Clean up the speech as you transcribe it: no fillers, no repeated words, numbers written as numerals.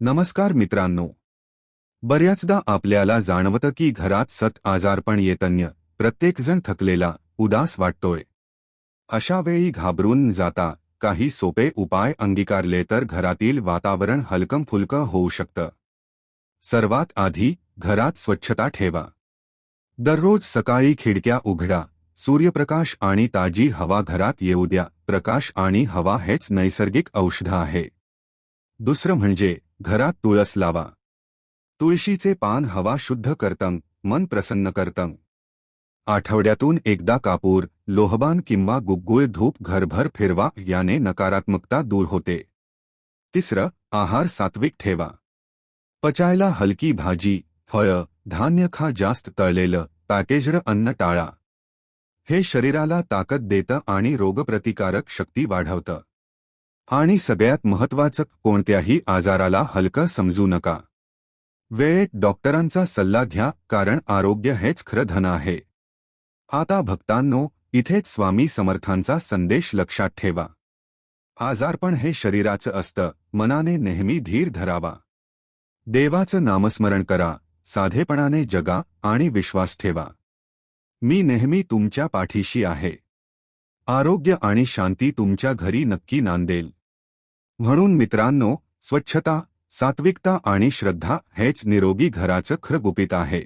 नमस्कार मित्रांनो. बऱ्याचदा आपल्याला जाणवतं की घरात आजारपण येतन्य प्रत्येकजण थकलेला, उदास वाटतोय. अशा वेळी घाबरून न जाता काही सोपे उपाय अंगीकारले तर घरातील वातावरण हलकं-फुलकं होऊ शकतं. सर्वात आधी घरात स्वच्छता ठेवा. दररोज सकाळी खिडक्या उघडा, सूर्यप्रकाश आणि ताजी हवा घरात येऊ द्या. प्रकाश आणि हवा हेच नैसर्गिक औषध आहे. दुसरं म्हणजे घरात तुळस लावा. तुळशीचे पान हवा शुद्ध करतं, मन प्रसन्न करतं. आठवड्यातून एकदा कापूर, लोहबान किंवा गुग्गुळ धूप घरभर फिरवा, याने नकारात्मकता दूर होते. तिसरं, आहार सात्विक ठेवा. पचायला हलकी भाजी, फळं, धान्य खा. जास्त तळलेलं, पॅकेज्ड अन्न टाळा. हे शरीराला ताकद देतं आणि रोगप्रतिकारक शक्ती वाढवतं. आणि सगळ्यात महत्त्वाचं, कोणत्याही आजाराला हलकं समजू नका. वेळेत डॉक्टरांचा सल्ला घ्या, कारण आरोग्य हेच खरं धन आहे. आता भक्तांनो, इथेच स्वामी समर्थांचा संदेश लक्षात ठेवा. आजारपण हे शरीराचं असतं, मनाने नेहमी धीर धरावा. देवाचं नामस्मरण करा, साधेपणाने जगा आणि विश्वास ठेवा. मी नेहमी तुमच्या पाठीशी आहे. आरोग्य आणि शांती तुमच्या घरी नक्की नांदेल. म्हणून मित्रांनो, स्वच्छता, सात्विकता आणि श्रद्धा हेच निरोगी घराचं खरं गुपित आहे.